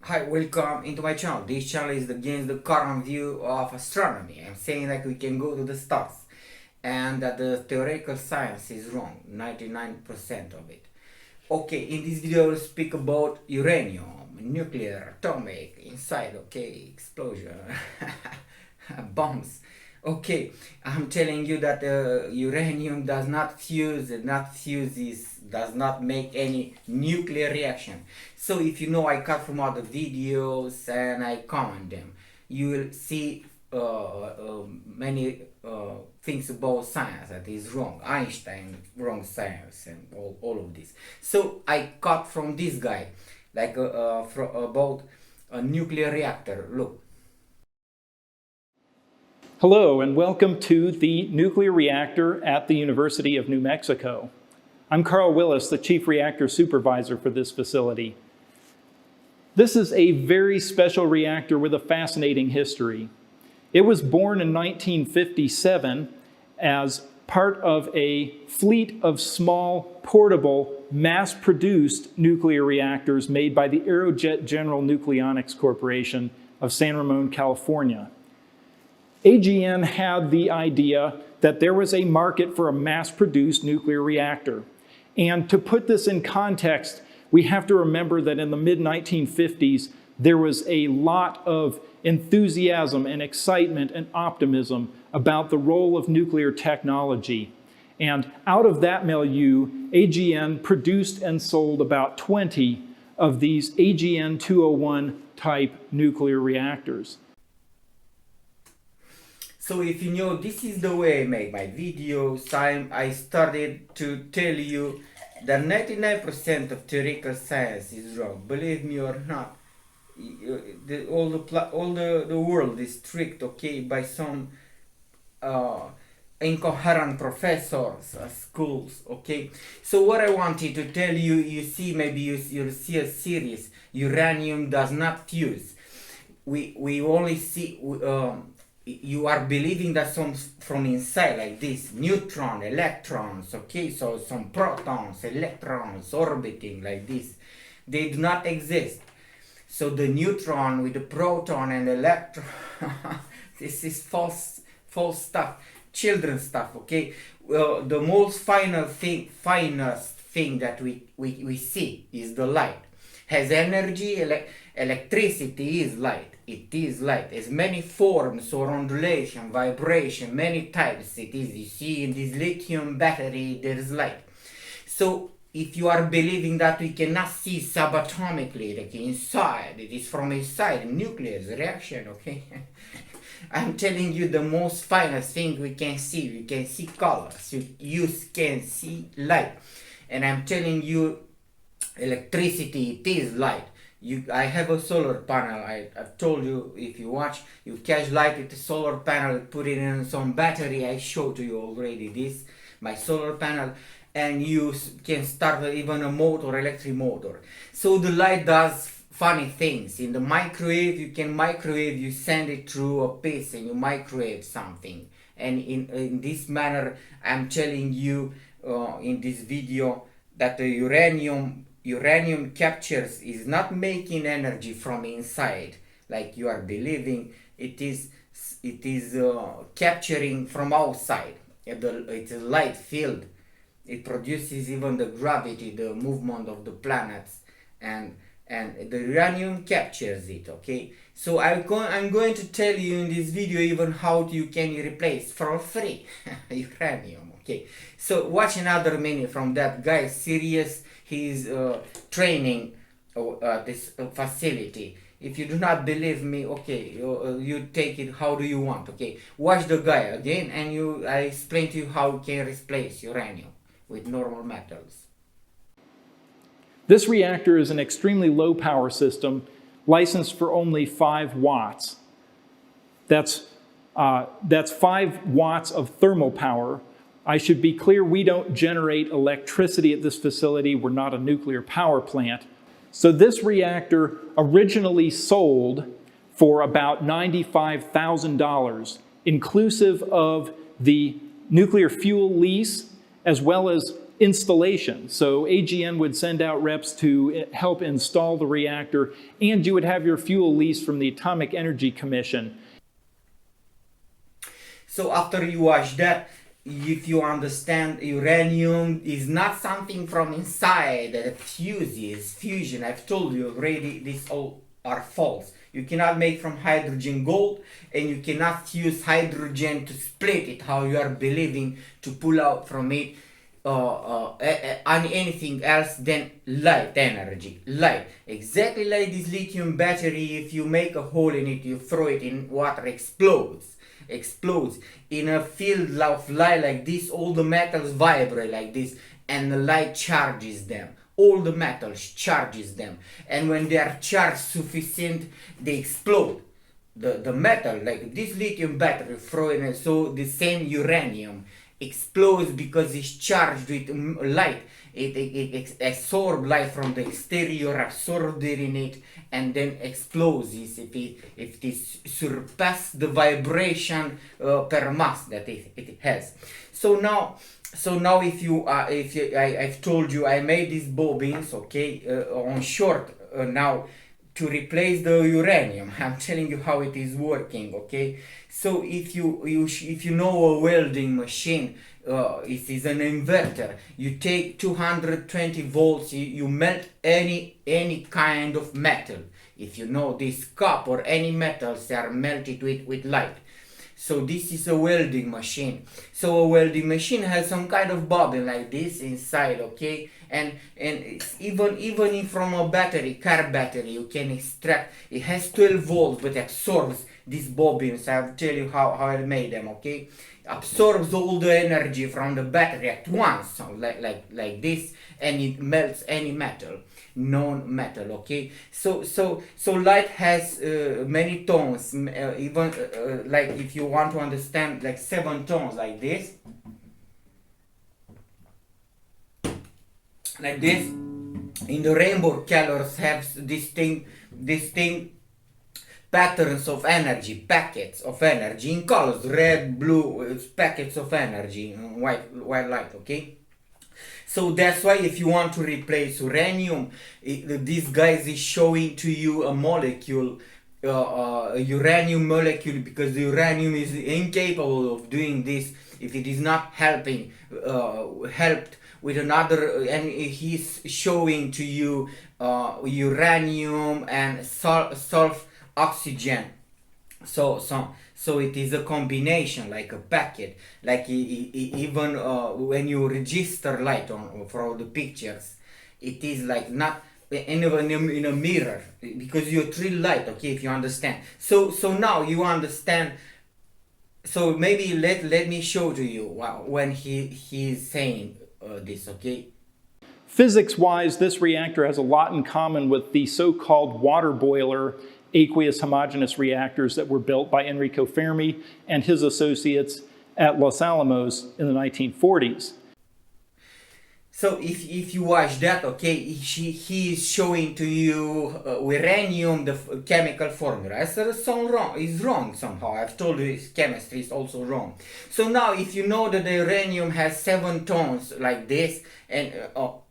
Hi, welcome into my channel. This channel is against the current view of astronomy. I'm saying that we can go to the stars and that the theoretical science is wrong, 99% of it. Okay, in this video I will speak about uranium, nuclear, atomic, inside, okay, explosion, bombs. Okay, I'm telling you that uranium does not fuse, does not make any nuclear reaction. So if you know, I cut from other videos and I comment them. You will see many things about science that is wrong. Einstein, wrong science, and all of this. So I cut from this guy, like about a nuclear reactor. Look. Hello and welcome to the nuclear reactor at the University of New Mexico. I'm Carl Willis, the Chief Reactor Supervisor for this facility. This is a very special reactor with a fascinating history. It was born in 1957 as part of a fleet of small, portable, mass-produced nuclear reactors made by the Aerojet General Nucleonics Corporation of San Ramon, California. AGN had the idea that there was a market for a mass-produced nuclear reactor. And to put this in context, we have to remember that in the mid-1950s, there was a lot of enthusiasm and excitement and optimism about the role of nuclear technology. And out of that milieu, AGN produced and sold about 20 of these AGN 201 type nuclear reactors. So if you know, this is the way I make my videos. I started to tell you that 99% of theoretical science is wrong. Believe me or not, all the world is tricked, okay, by some incoherent professors at schools, okay. So what I wanted to tell you, you see, maybe you'll see a series. Uranium does not fuse. We only see. You are believing that some from inside, like this, neutron, electrons, okay, so some protons, electrons orbiting like this, they do not exist. So the neutron with the proton and electron, this is false stuff, children's stuff, okay. Well, the most finest thing that we see is the light. Has energy, electricity is light. It is light. As many forms or ondulation, vibration, many types it is. You see in this lithium battery there is light. So if you are believing that we cannot see subatomically, like inside, it is from inside, nuclear reaction, okay? I'm telling you the most finest thing we can see. We can see colors. You can see light. And I'm telling you, electricity, it is light. I have a solar panel. I've told you, if you watch, you catch light with the solar panel, put it in some battery. I showed you already this, my solar panel, and you can start even a motor, electric motor. So the light does funny things. In the microwave, you can microwave, you send it through a piece and you microwave something. And in this manner, I'm telling you in this video that the uranium captures is not making energy from inside like you are believing. It is capturing from outside. It's a light field. It produces even the gravity, the movement of the planets, and the uranium captures it, okay. So I'm going to tell you in this video even how you can replace for free uranium, okay. So watch another minute from that guy, serious. He's training this facility. If you do not believe me, okay, you take it how do you want, okay. Watch the guy again and I explain to you how you can replace uranium with normal metals. This reactor is an extremely low power system licensed for only 5 watts. That's 5 watts of thermal power. I should be clear, we don't generate electricity at this facility. We're not a nuclear power plant. So this reactor originally sold for about $95,000, inclusive of the nuclear fuel lease, as well as installation. So AGN would send out reps to help install the reactor, and you would have your fuel lease from the Atomic Energy Commission. So after you watch that, if you understand, uranium is not something from inside that fuses, fusion. I've told you already, these all are false. You cannot make from hydrogen gold, and you cannot use hydrogen to split it, how you are believing, to pull out from it anything else than light energy. Light, exactly like this lithium battery. If you make a hole in it, you throw it in water, explodes in a field of light like this. All the metals vibrate like this, and the light charges them. All the metals charges them, and when they are charged sufficient, they explode. The metal, like this lithium battery, throw in it, so the same uranium explodes because it's charged with light. It absorbs light from the exterior, absorbs it in it, and then explodes if it surpass the vibration per mass that it has. So now I've told you I made these bobbins, okay, on short now, to replace the uranium. I'm telling you how it is working, okay? So if you know a welding machine, it is an inverter. You take 220 volts, you melt any kind of metal. If you know this copper, any metals, they are melted with light. So this is a welding machine. So a welding machine has some kind of bobbin like this inside, okay? And even from a battery, car battery, you can extract. It has 12 volts, but absorbs these bobbins. I'll tell you how I made them, okay? Absorbs all the energy from the battery at once, so like this, and it melts any metal, non-metal, okay? So light has many tones, even like if you want to understand, like 7 tones like this, in the rainbow colors have distinct patterns of energy, packets of energy in colors, red, blue, packets of energy, white light, okay? So that's why if you want to replace uranium, this guy is showing to you a molecule, a uranium molecule, because the uranium is incapable of doing this if it is not helped with another, and he's showing to you uranium and sulfur oxygen. So it is a combination, like a packet, like even when you register light for the pictures, it is like not in a mirror, because you treat light, okay, if you understand. So now you understand. So maybe let me show to you when he is saying this, okay? Physics-wise, this reactor has a lot in common with the so-called water boiler aqueous homogeneous reactors that were built by Enrico Fermi and his associates at Los Alamos in the 1940s. So if you watch that, okay, he is showing to you uranium, the chemical formula. It's wrong somehow. I've told you his chemistry is also wrong. So now if you know that the uranium has 7 tones like this, and of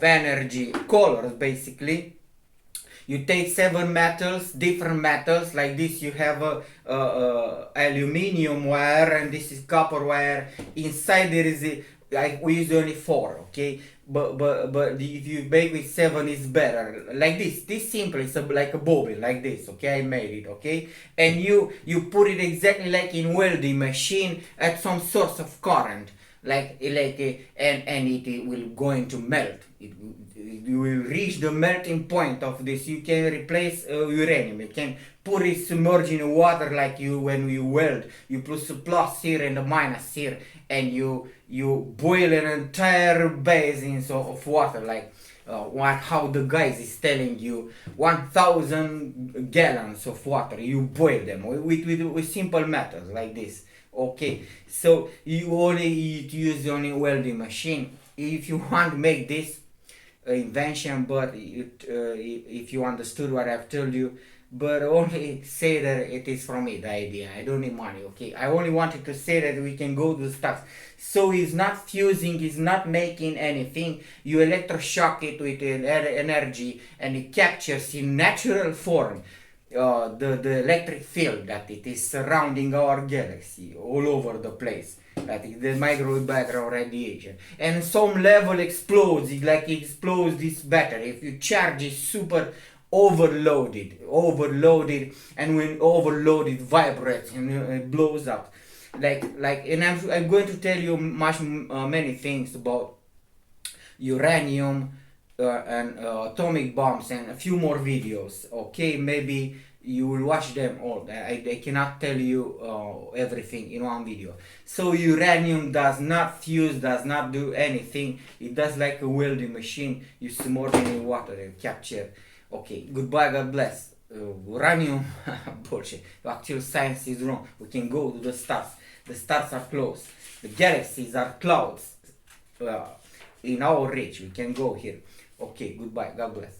energy, colors basically, you take 7 metals, different metals like this. You have aluminium wire, and this is copper wire. Inside there is we use only 4, okay? But if you make with 7, it's better. Like this. This simple is like a bobbin, like this, okay? I made it, okay? And you put it exactly like in welding machine at some source of current, and it will going to melt. You will reach the melting point of this. You can replace uranium. You can put it submerged in water, like when you weld. You put the plus here and the minus here, and you boil an entire basin of water, like how the guys is telling you, 1,000 gallons of water. You boil them with simple methods like this. Okay, so you only use only welding machine. If you want to make this invention, but if you understood what I've told you, but only say that it is from me, the idea. I don't need money, okay? I only wanted to say that we can go to the stars. So he's not fusing, he's not making anything. You electroshock it with energy, and it captures in natural form the electric field that it is surrounding our galaxy all over the place. That is the microwave background radiation. And some level explodes, like it explodes this battery. If you charge it super overloaded, and when overloaded vibrates and it blows up. And I'm going to tell you many things about uranium and atomic bombs and a few more videos. Okay, maybe you will watch them all. I cannot tell you everything in one video. So uranium does not fuse, does not do anything. It does like a welding machine. You submerge it in water and capture. Okay, goodbye, God bless. Uranium, bullshit. Actual science is wrong. We can go to the stars. The stars are close. The galaxies are clouds. In our reach, we can go here. Okay, goodbye, God bless.